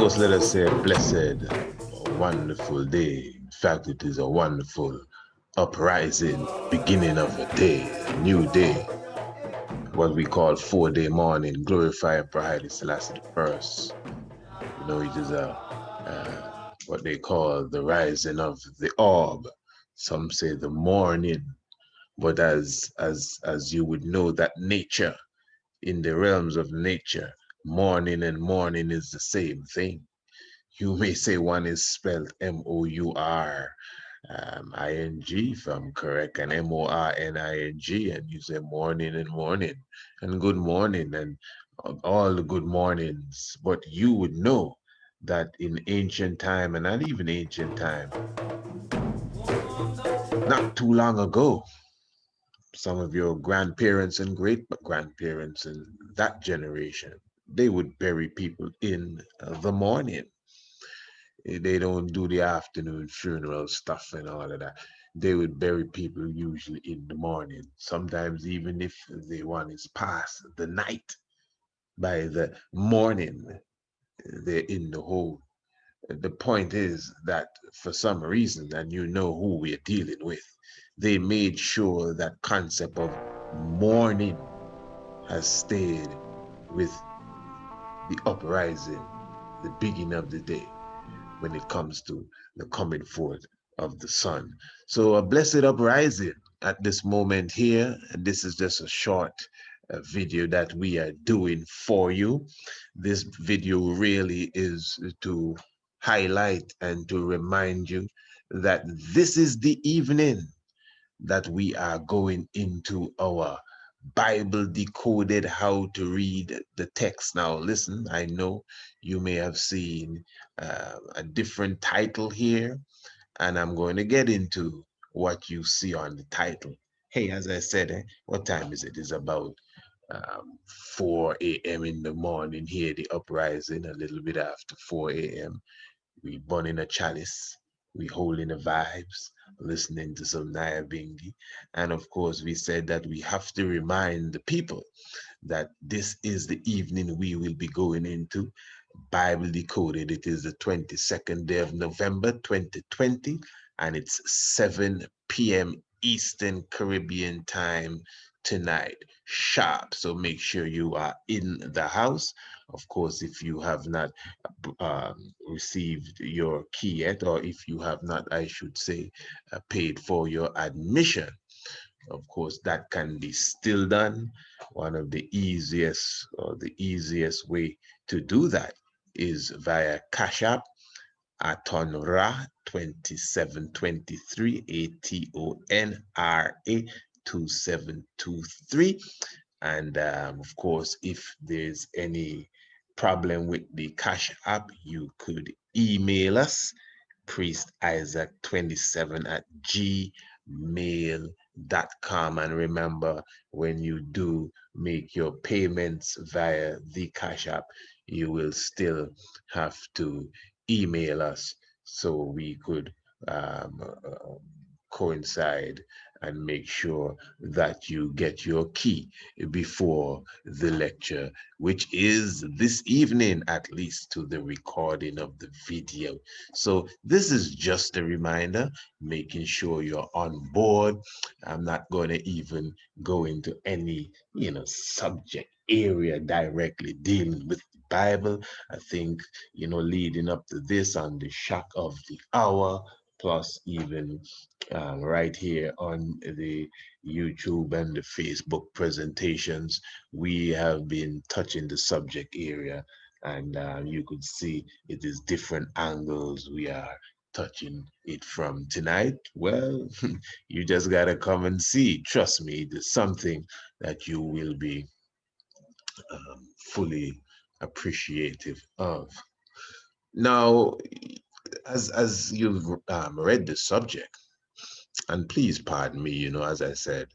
course, let us say a blessed, wonderful day. In fact, it is a wonderful uprising, beginning of a day, a new day. What we call 4-day morning, glorify and Haile Selassie the first. You know, it is what they call the rising of the orb. Some say the morning, but as you would know, that nature, in the realms of nature, morning and morning is the same thing. You may say one is spelled Mourning, if I'm correct, and Morning, and you say morning and morning, and good morning, and all the good mornings. But you would know that in ancient time, and not even ancient time, not too long ago, some of your grandparents and great grandparents and that generation, they would bury people in the morning. They don't do the afternoon funeral stuff and all of that. They would bury people usually in the morning. Sometimes even if the one is past the night, by the morning, they're in the hole. The point is that for some reason, and you know who we're dealing with, they made sure that concept of morning has stayed with the uprising, the beginning of the day, when it comes to the coming forth of the sun. So a blessed uprising at this moment here. And this is just a short video that we are doing for you. This video really is to highlight and to remind you that this is the evening that we are going into our Bible decoded how to read the text. Now, listen, I know you may have seen a different title here, and I'm going to get into what you see on the title. Hey, as I said, what time is it? It's about 4 a.m. in the morning here, the uprising, a little bit after 4 a.m. We burning a chalice, we holding the vibes, listening to some Naya Bingi. And of course, we said that we have to remind the people that this is the evening we will be going into Bible Decoded. It is the 22nd day of November 2020, and it's 7 p.m. Eastern Caribbean time tonight, sharp. So make sure you are in the house. Of course, if you have not received your key yet, or if you have not, I should say, paid for your admission, of course, that can be still done. One of the easiest way to do that is via Cash App Atonra 2723 ATONRA 2723. And of course, if there's any problem with the Cash App, you could email us priestisaac27 at gmail.com. And remember, when you do make your payments via the Cash App, you will still have to email us so we could coincide and make sure that you get your key before the lecture, which is this evening, at least to the recording of the video. So this is just a reminder, making sure you're on board. I'm not going to even go into any, subject area directly dealing with the Bible. I think, leading up to this on the shock of the hour, plus even right here on the YouTube and the Facebook presentations, we have been touching the subject area, and you could see it is different angles we are touching it from tonight. Well, you just gotta come and see. Trust me, there's something that you will be fully appreciative of. Now, as you've read the subject, and please pardon me, as I said,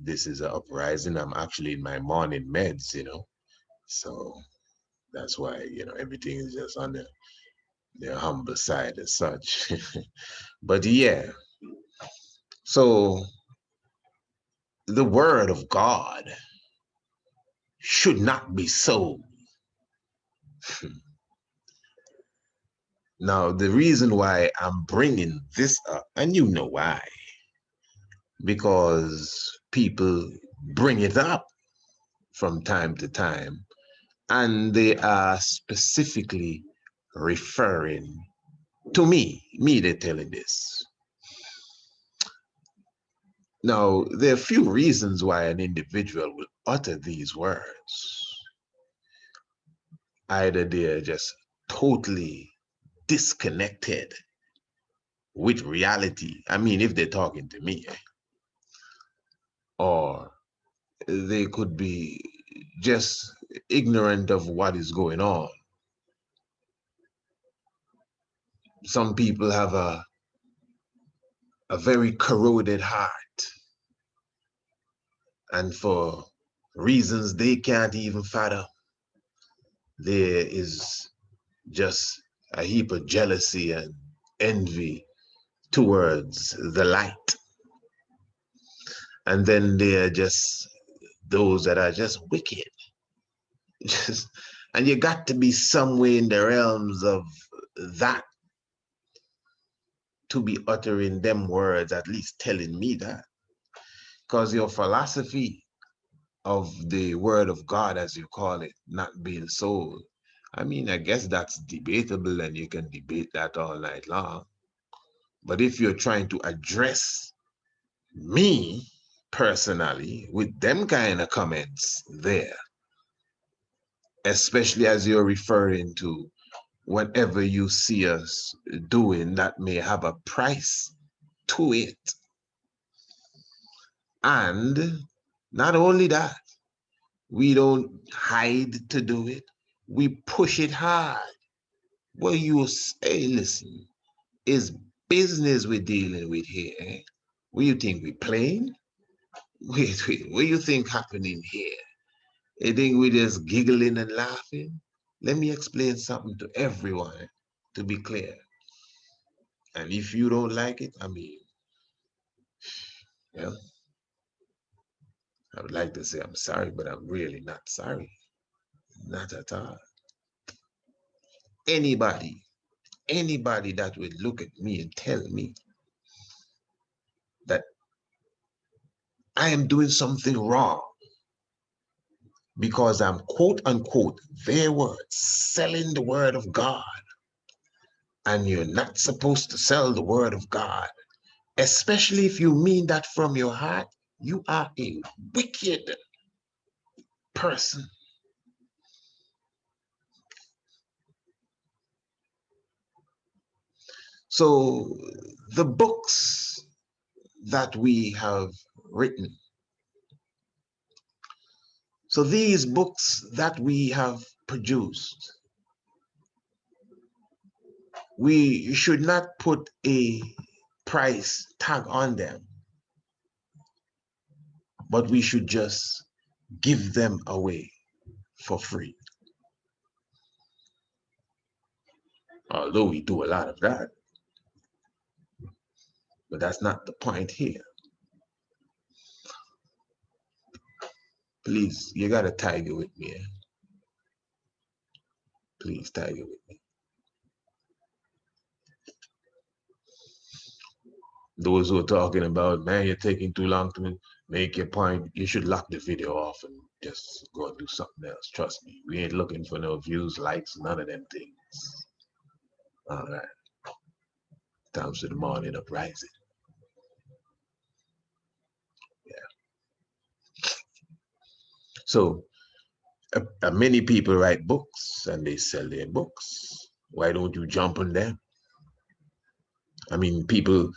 this is an uprising. I'm actually in my morning meds, so that's why, everything is just on the humble side as such. But yeah, so the word of God should not be sold. Now, the reason why I'm bringing this up, and you know why, because people bring it up from time to time, and they are specifically referring to me, they're telling this. Now, there are a few reasons why an individual will utter these words. Either they're just totally disconnected with reality. I mean, if they're talking to me, or they could be just ignorant of what is going on. Some people have a very corroded heart, and for reasons they can't even fathom, there is just a heap of jealousy and envy towards the light. And then there are just those that are just wicked. Just, and you got to be somewhere in the realms of that to be uttering them words, at least telling me that. Because your philosophy of the word of God, as you call it, not being sold, I mean, I guess that's debatable and you can debate that all night long. But if you're trying to address me personally with them kind of comments there, especially as you're referring to whatever you see us doing that may have a price to it. And not only that, we don't hide to do it, we push it hard. Well, you say, listen, it's business we're dealing with here. Eh? What you think we playing? Wait, what you think happening here? You think we just giggling and laughing? Let me explain something to everyone to be clear. And if you don't like it, I mean, well, I would like to say I'm sorry, but I'm really not sorry. Not at all. Anybody, anybody that would look at me and tell me that I am doing something wrong because I'm quote unquote, their words, selling the word of God. And you're not supposed to sell the word of God, especially if you mean that from your heart, you are a wicked person. So the books that we have written, so these books that we have produced, we should not put a price tag on them, but we should just give them away for free. Although we do a lot of that, but that's not the point here. Please, you gotta tiger with me. Eh? Please tiger with me. Those who are talking about, man, you're taking too long to make your point, you should lock the video off and just go and do something else. Trust me, we ain't looking for no views, likes, none of them things. All right, times to the morning uprising. Yeah. So many people write books and they sell their books. Why don't you jump on them? I mean, people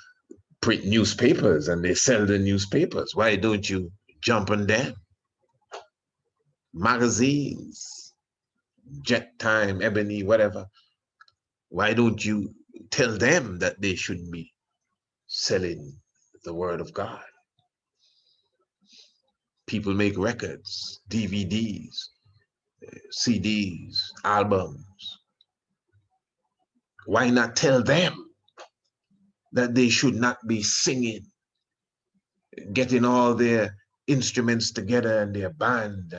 print newspapers and they sell the newspapers. Why don't you jump on them? Magazines, Jet Time, Ebony, whatever. Why don't you tell them that they shouldn't be selling the word of God? People make records, DVDs, CDs, albums. Why not tell them that they should not be singing, getting all their instruments together and their band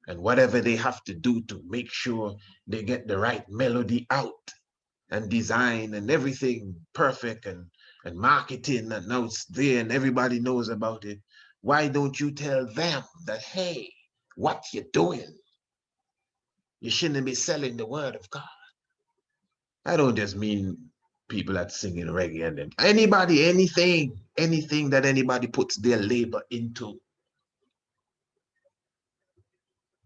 and whatever they have to do to make sure they get the right melody out? and design and everything perfect and marketing, and now it's there and everybody knows about it. Why don't you tell them that, hey, what you're doing, you shouldn't be selling the word of God? I don't just mean people that singing reggae and them. Anybody, anything that anybody puts their labor into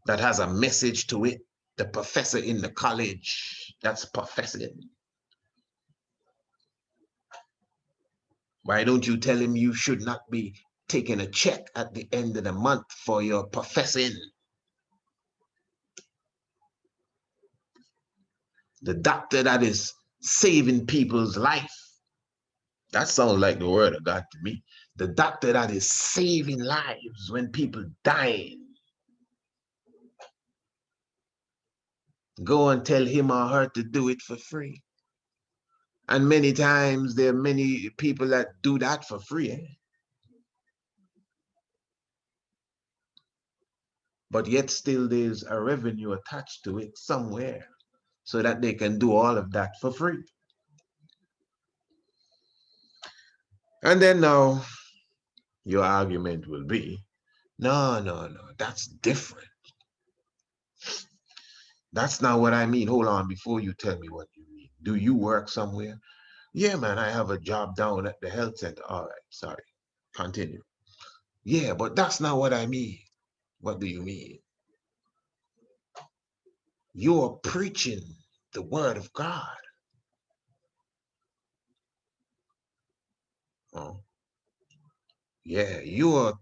that has a message to it. The professor in the college that's professing. Why don't you tell him you should not be taking a check at the end of the month for your professing? The doctor that is saving people's life. That sounds like the word of God to me. The doctor that is saving lives when people dying. Go and tell him or her to do it for free. And many times there are many people that do that for free. But yet still there's a revenue attached to it somewhere so that they can do all of that for free. And then now your argument will be, no, that's different. That's not what I mean. Hold on, before you tell me what you mean. Do you work somewhere? Yeah, man, I have a job down at the health center. All right, sorry. Continue. Yeah, but that's not what I mean. What do you mean? You're preaching the word of God. Oh, yeah, you're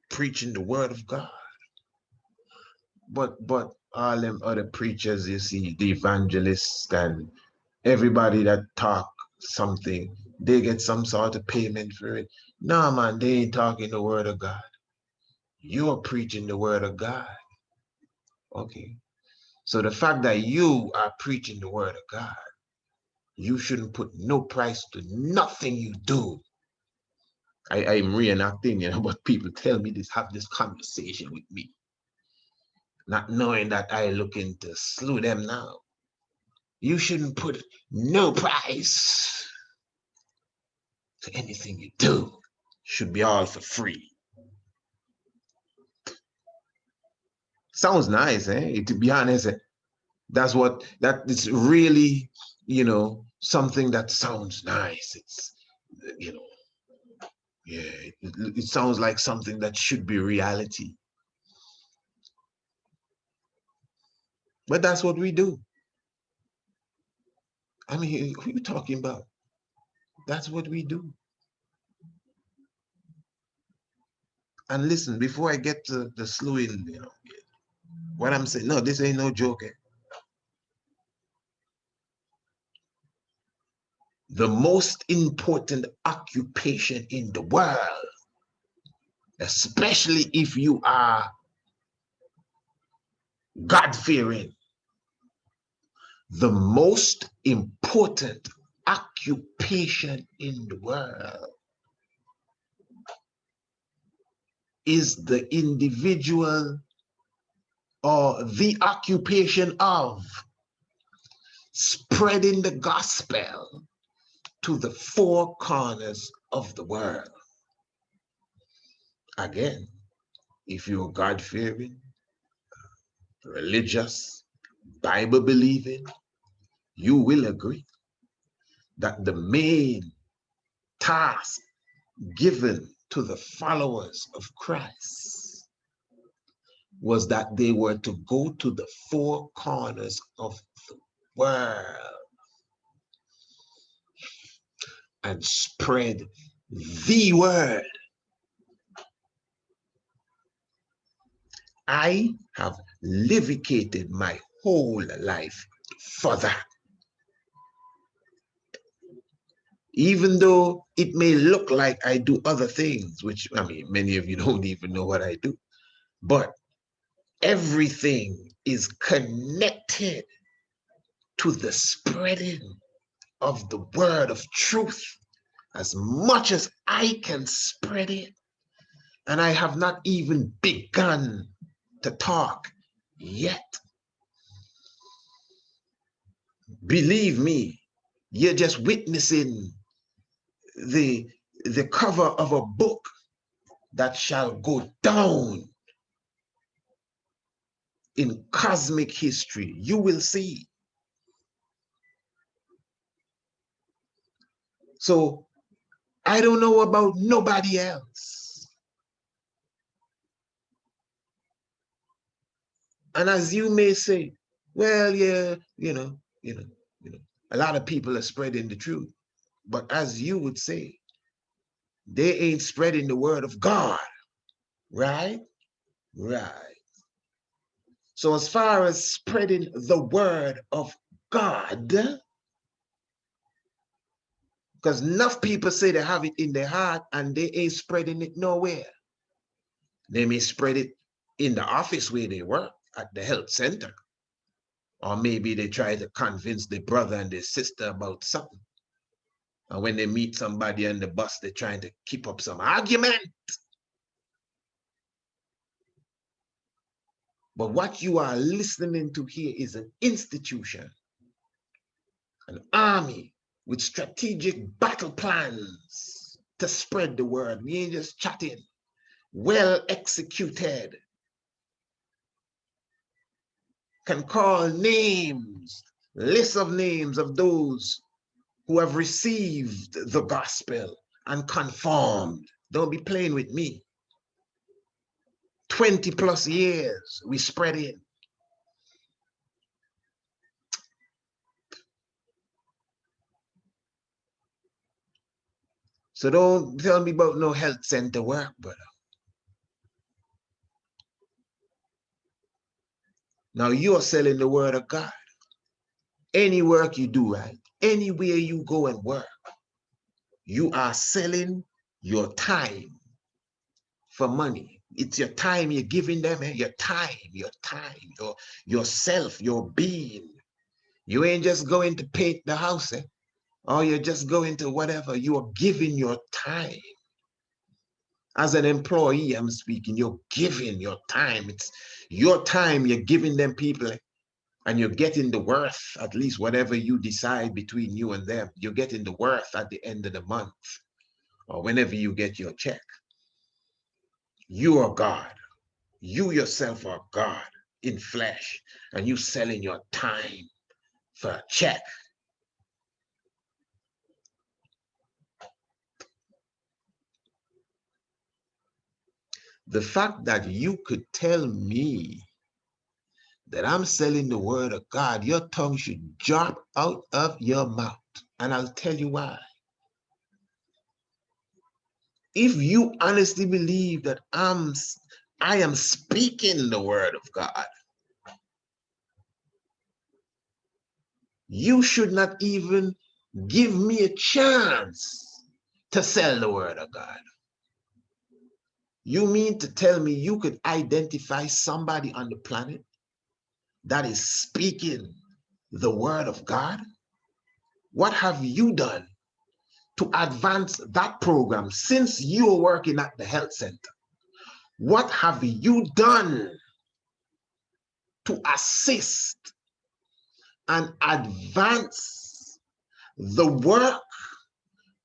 preaching the word of God. But all them other preachers, you see, the evangelists and everybody that talk something, they get some sort of payment for it. No, man, they ain't talking the word of God. You're preaching the word of God. Okay. So the fact that you are preaching the word of God, you shouldn't put no price to nothing you do. I'm reenacting, but people tell me this, have this conversation with me, not knowing that I looking to slew them now. You shouldn't put no price to anything you do. Should be all for free. Sounds nice, eh? To be honest, that is really, something that sounds nice. It's, yeah, it sounds like something that should be reality. But that's what we do. I mean, who are you talking about? That's what we do. And listen, before I get to the slewing, what I'm saying, no, this ain't no joke. The most important occupation in the world, especially if you are God-fearing, the most important occupation in the world is the individual or the occupation of spreading the gospel to the four corners of the world. Again, if you're God-fearing, religious, Bible-believing, you will agree that the main task given to the followers of Christ was that they were to go to the four corners of the world and spread the word. I have livicated my whole life for that. Even though it may look like I do other things, which, I mean, many of you don't even know what I do, but everything is connected to the spreading of the word of truth. As much as I can spread it, and I have not even begun to talk yet. Believe me, you're just witnessing the, the cover of a book that shall go down in cosmic history. You will see. So I don't know about nobody else. And as you may say, well, yeah, a lot of people are spreading the truth. But as you would say, they ain't spreading the word of God, right? Right. So as far as spreading the word of God, because enough people say they have it in their heart and they ain't spreading it nowhere. They may spread it in the office where they work, at the health center. Or maybe they try to convince their brother and their sister about something. And when they meet somebody on the bus, they're trying to keep up some argument. But what you are listening to here is an institution, an army with strategic battle plans to spread the word. We ain't just chatting. Well executed. Can call names, lists of names of those who have received the gospel and conformed. Don't be playing with me. 20 plus years we spread it. So don't tell me about no health center work, brother. Now you're selling the word of God. Any work you do, right? Anywhere you go and work, you are selling your time for money. It's your time you're giving them, your time, yourself, your being. You ain't just going to paint the house, or you're just going to whatever. You are giving your time. As an employee, I'm speaking, you're giving your time. It's your time you're giving them people, and you're getting the worth, at least whatever you decide between you and them, you're getting the worth at the end of the month or whenever you get your check. You are God. You yourself are God in flesh, and you selling your time for a check. The fact that you could tell me that I'm selling the word of God, your tongue should drop out of your mouth. And I'll tell you why. If you honestly believe that I am speaking the word of God, you should not even give me a chance to sell the word of God. You mean to tell me you could identify somebody on the planet that is speaking the word of God? What have you done to advance that program since you are working at the health center? What have you done to assist and advance the work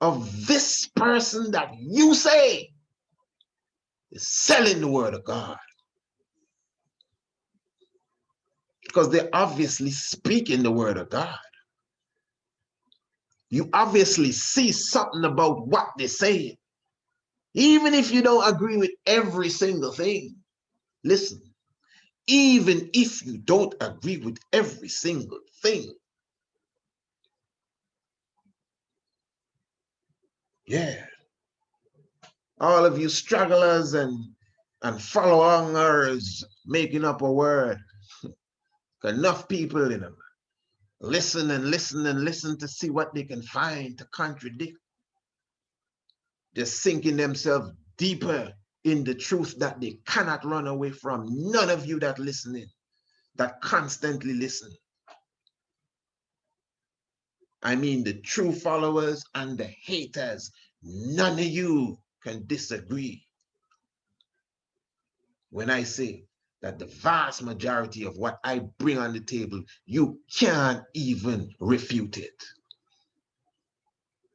of this person that you say is selling the word of God? Because they're obviously speaking the word of God. You obviously see something about what they're saying. Even if you don't agree with every single thing, listen, even if you don't agree with every single thing, yeah, all of you strugglers and follow-alongers making up a word, enough people in them listen and listen and listen to see what they can find to contradict. They're sinking themselves deeper in the truth that they cannot run away from. None of you that listening, that constantly listen. I mean the true followers and the haters. None of you can disagree when I say that the vast majority of what I bring on the table, you can't even refute it.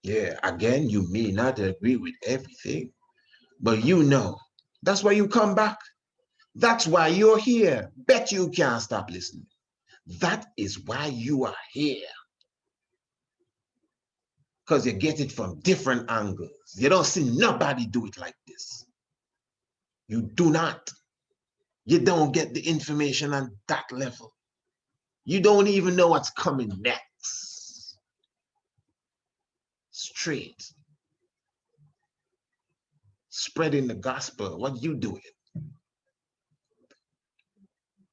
Yeah, again, you may not agree with everything, but you know, that's why you come back. That's why you're here. Bet you can't stop listening. That is why you are here. Because you get it from different angles. You don't see nobody do it like this. You do not. You don't get the information on that level. You don't even know what's coming next. Straight. Spreading the gospel. What you doing?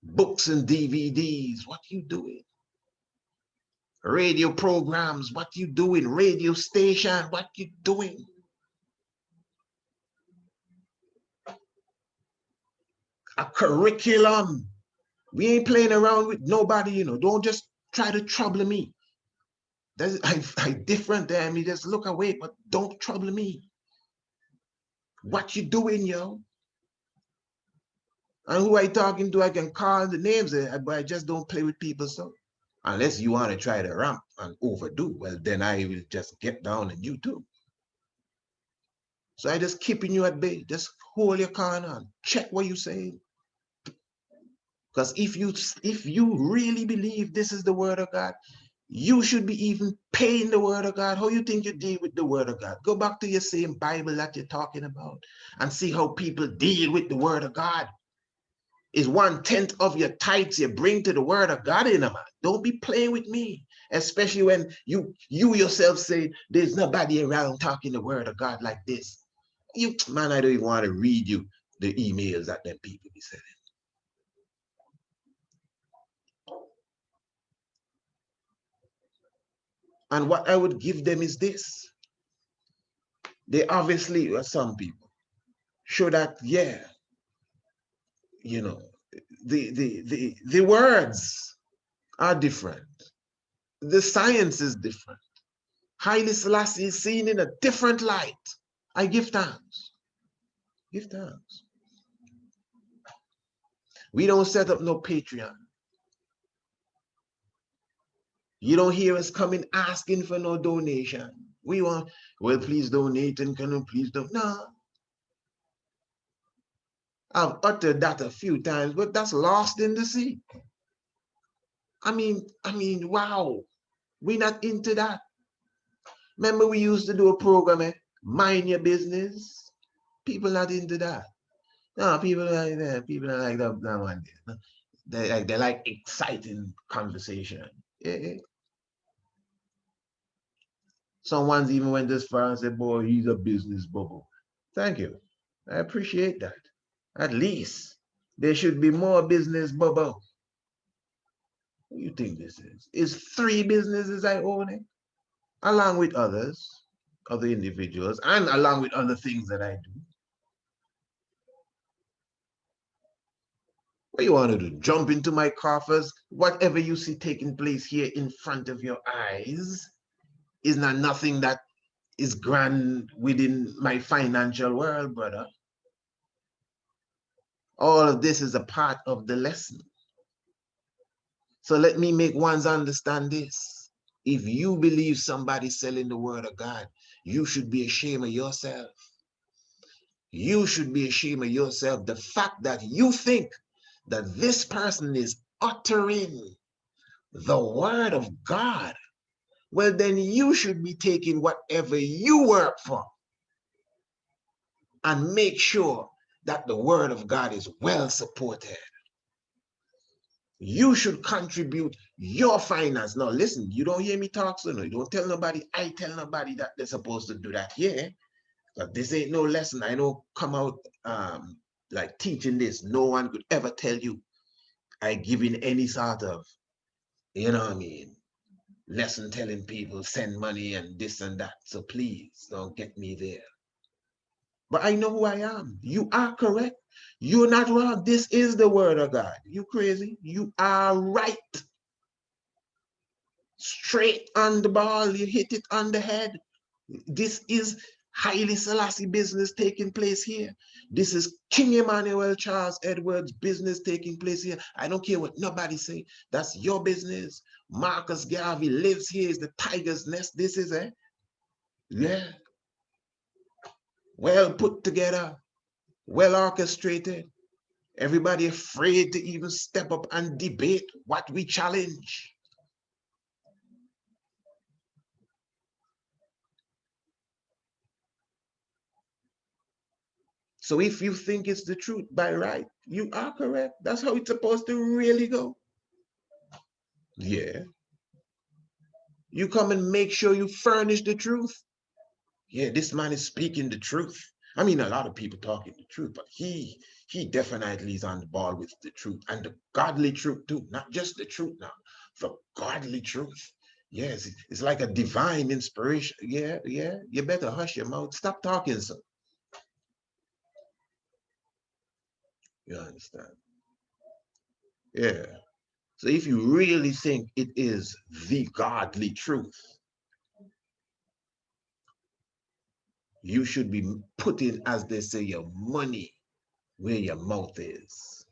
Books and DVDs. What you doing? Radio programs. What you doing? Radio station. What you doing? A curriculum. We ain't playing around with nobody, you know. Don't just try to trouble me. I different than me. Just look away, but don't trouble me. What you doing, yo? And who I talking to, I can call the names, but I just don't play with people. So unless you want to try to ramp and overdo, well, then I will just get down on you too. So I just keeping you at bay. Just hold your corner and check what you saying. Because if you really believe this is the word of God, you should be even paying the word of God. How you think you deal with the word of God? Go back to your same Bible that you're talking about and see how people deal with the word of God. Is 1/10 of your tithes you bring to the word of God in a man. Don't be playing with me, especially when you yourself say there's nobody around talking the word of God like this. Man, I don't even want to read you the emails that them people be sending. And what I would give them is this. They obviously, some people, show that, yeah, you know, the words are different. The science is different. Haile Selassie is seen in a different light. I give thanks. Give thanks. We don't set up no Patreon. You don't hear us coming asking for no donation. We want, well, please donate and can you please don't. No. I've uttered that a few times, but that's lost in the sea. I mean, wow. We're not into that. Remember we used to do a program, mind your business. People not into that. No, people like that. People are like that one. They like exciting conversation. Yeah. Someone's even went this far and said, boy, he's a business bubble. Thank you. I appreciate that. At least there should be more business bubble. What do you think this is? It's 3 businesses I own it, along with others, other individuals, and along with other things that I do. What you want to do? Jump into my coffers? Whatever you see taking place here in front of your eyes is not nothing that is grand within my financial world, brother. All of this is a part of the lesson. So let me make ones understand this. If you believe somebody's selling the word of God, you should be ashamed of yourself. You should be ashamed of yourself. The fact that you think that this person is uttering the word of God, well, then you should be taking whatever you work for and make sure that the word of God is well supported. You should contribute your finance. Now, listen, you don't hear me talk, so no, you don't tell nobody, I tell nobody that they're supposed to do that here. But this ain't no lesson. I don't come out like teaching this. No one could ever tell you I giving any sort of, you know what I mean, lesson telling people send money and this and that. So please don't get me there. But I know who I am. You are correct. You're not wrong. This is the word of God. You crazy? You are right. Straight on the ball. You hit it on the head. This is Haile Selassie business taking place here. This is King Emmanuel Charles Edwards business taking place here. I don't care what nobody say. That's your business. Marcus Garvey lives here. Is the tiger's nest. This is it. Yeah. Well put together. Well orchestrated. Everybody afraid to even step up and debate what we challenge. So if you think it's the truth by right, you are correct. That's how it's supposed to really go. Yeah. You come and make sure you furnish the truth. Yeah, this man is speaking the truth. I mean, a lot of people talking the truth, but he definitely is on the ball with the truth and the godly truth too, not just the truth now, the godly truth. Yes, it's like a divine inspiration. Yeah, yeah. You better hush your mouth. Stop talking, son. You understand? Yeah. So if you really think it is the godly truth, you should be putting, as they say, your money where your mouth is.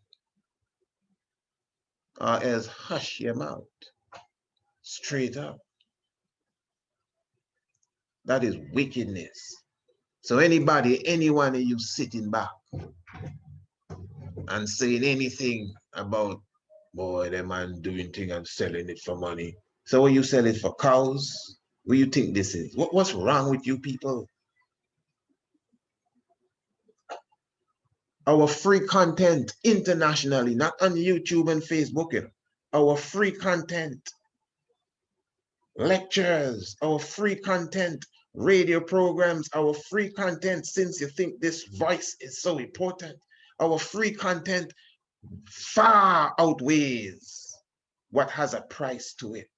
Or else hush your mouth. Straight up. That is wickedness. So anybody, any one of you sitting back and saying anything about, boy, that man doing thing and selling it for money. So when you sell it for cows, what do you think this is? What's wrong with you people? Our free content internationally, not on YouTube and Facebook, you know. Our free content, lectures, our free content, radio programs, our free content, since you think this voice is so important, our free content far outweighs what has a price to it.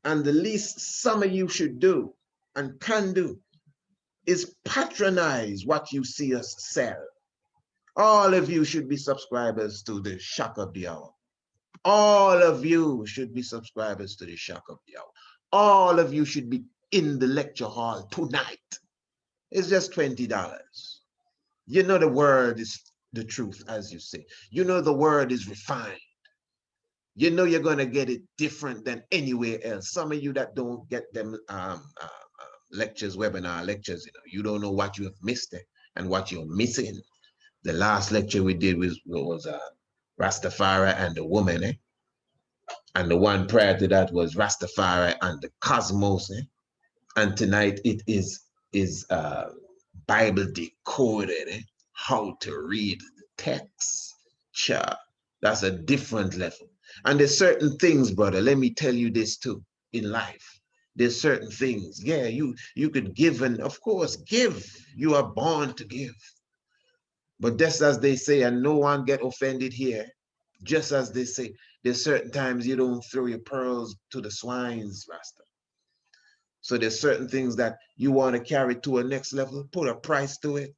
And the least some of you should do and can do is patronize what you see us sell. All of you should be subscribers to the Shock of the Hour. All of you should be subscribers to the Shock of the Hour. All of you should be in the lecture hall tonight. It's just $20. You know the word is the truth, as you say. You know the word is refined. You know you're going to get it different than anywhere else. Some of you that don't get them lectures, webinar lectures, you don't know what you have missed and what you're missing. The last lecture we did was Rastafari and the woman, eh? And the one prior to that was Rastafari and the cosmos, eh? And tonight it is Bible decoded, eh? How to read the text. Cha, that's a different level. And there's certain things, brother, let me tell you this too, in life. There's certain things, yeah, you could give, and of course, give. You are born to give. But just as they say, and no one get offended here, just as they say, there's certain times you don't throw your pearls to the swines, Rasta. So there's certain things that you want to carry to a next level, put a price to it.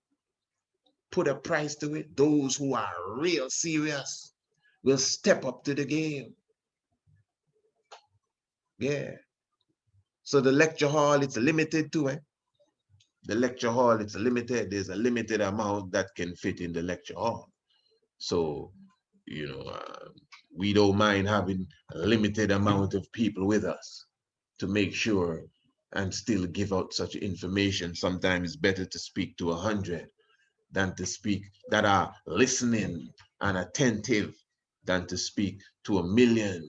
Put a price to it. Those who are real serious will step up to the game. Yeah. So the lecture hall, it's limited to it. The lecture hall, it's limited. There's a limited amount that can fit in the lecture hall. So, we don't mind having a limited amount of people with us to make sure and still give out such information. Sometimes it's better to speak to 100 than to speak that are listening and attentive than to speak to 1,000,000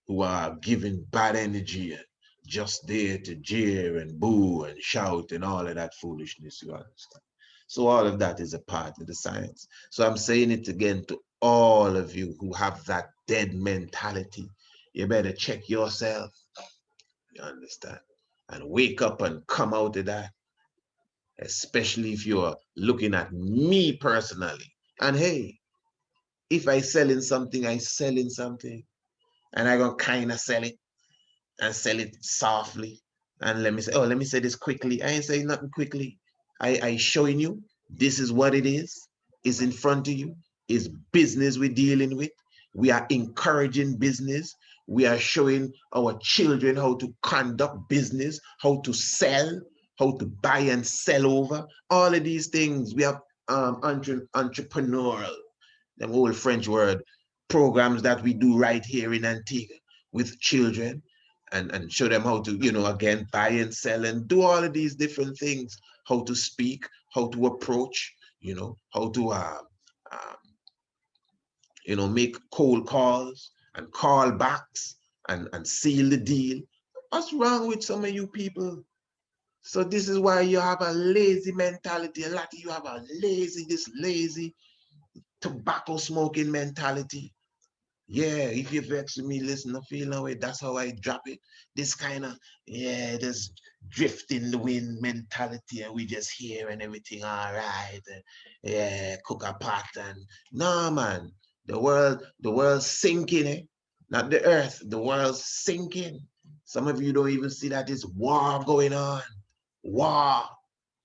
who are giving bad energy and just there to jeer and boo and shout and all of that foolishness, you understand? So all of that is a part of the science. So I'm saying it again to all of you who have that dead mentality. You better check yourself, you understand? And wake up and come out of that, especially if you're looking at me personally. And hey, if I selling something, I selling something. And I gonna kind of sell it and sell it softly. And let me say this quickly. I ain't saying nothing quickly. I showing you this is what it is. It's in front of you. It's business we're dealing with. We are encouraging business. We are showing our children how to conduct business, how to sell, how to buy and sell over. All of these things. We have entrepreneurial, them old French word, programs that we do right here in Antigua with children, and show them how to, again, buy and sell and do all of these different things, how to speak, how to approach, how to, make cold calls and callbacks and seal the deal. What's wrong with some of you people? So this is why you have a lazy mentality. A lot of you have a lazy tobacco smoking mentality. Yeah, if you vex with me, listen, I feel no way. That's how I drop it. This kind of, this drift in the wind mentality, and we just hear and everything all right. Cook a pot and no, man. The world's sinking, eh? Not the earth, the world's sinking. Some of you don't even see that there's war going on. War.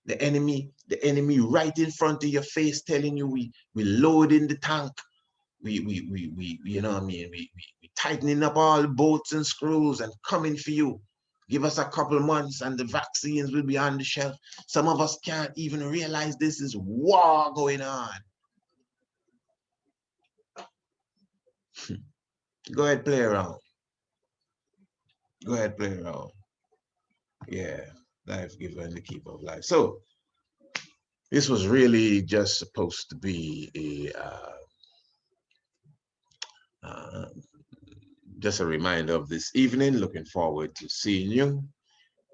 The enemy right in front of your face telling you we load in the tank. We you know what I mean? We tightening up all the bolts and screws and coming for you. Give us a couple months and the vaccines will be on the shelf. Some of us can't even realize this is war going on. Go ahead, play around. Go ahead, play around. Yeah, life giver and the keeper of life. So this was really just supposed to be just a reminder of this evening. Looking forward to seeing you.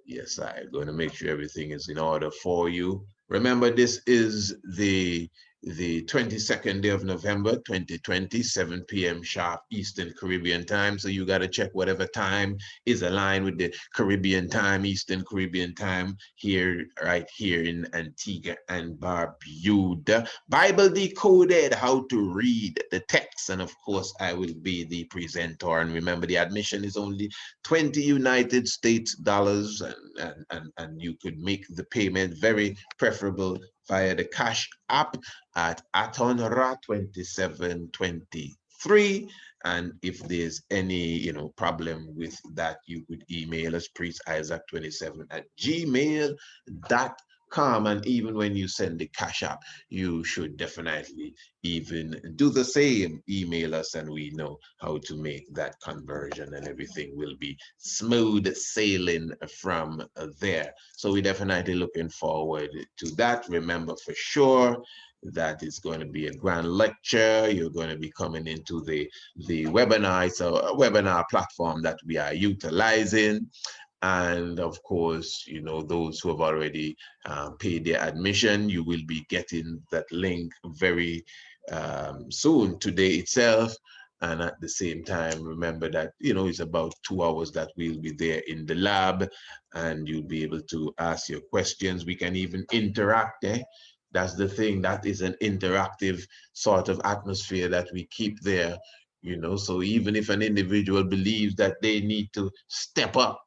Yes, I'm going to make sure everything is in order for you. Remember, this is the 22nd day of November, 2020, 7 p.m. sharp Eastern Caribbean time. So you got to check whatever time is aligned with the Caribbean time, Eastern Caribbean time, right here in Antigua and Barbuda. Bible Decoded, how to read the text. And of course, I will be the presenter. And remember, the admission is only 20 United States dollars, and you could make the payment, very preferable, via the Cash App at Atonra2723. And if there's any problem with that, you could email us priestisaac27@gmail.com. And even when you send the Cash App, you should definitely even do the same. Email us and we know how to make that conversion, and everything will be smooth sailing from there. So we're definitely looking forward to that. Remember for sure that it's going to be a grand lecture. You're going to be coming into the webinar. It's a webinar platform that we are utilizing. And of course, those who have already paid their admission, you will be getting that link very soon, today itself. And at the same time, remember that, it's about 2 hours that we'll be there in the lab, and you'll be able to ask your questions. We can even interact, eh? That's the thing. That is an interactive sort of atmosphere that we keep there, So even if an individual believes that they need to step up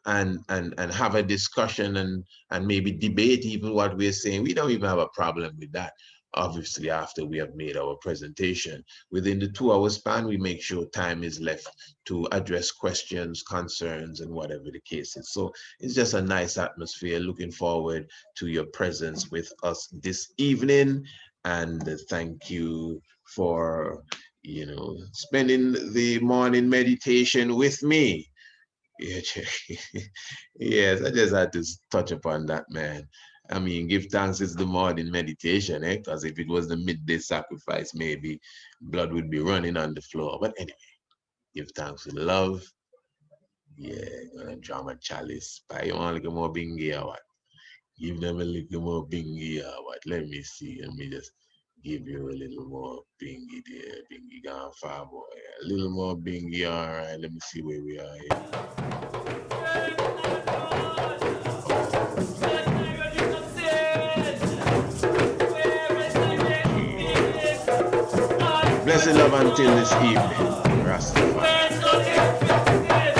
and have a discussion and maybe debate even what we're saying, we don't even have a problem with that. Obviously, after we have made our presentation, within the 2 hour span, we make sure time is left to address questions, concerns, and whatever the case is. So it's just a nice atmosphere. Looking forward to your presence with us this evening. And thank you for, spending the morning meditation with me. Yes, I just had to touch upon that, man. I mean, give thanks is the morning meditation, eh? Because if it was the midday sacrifice, maybe blood would be running on the floor. But anyway, give thanks with love. Yeah, gonna draw my chalice. Buy you want a little more bingy or what? Give them a little more bingy or what? Let me see. Let me just give you a little more bingy there. Bingy gone far, boy. A little more bingy, all right. Let me see where we are here. Blessed love until this evening. Rastafari.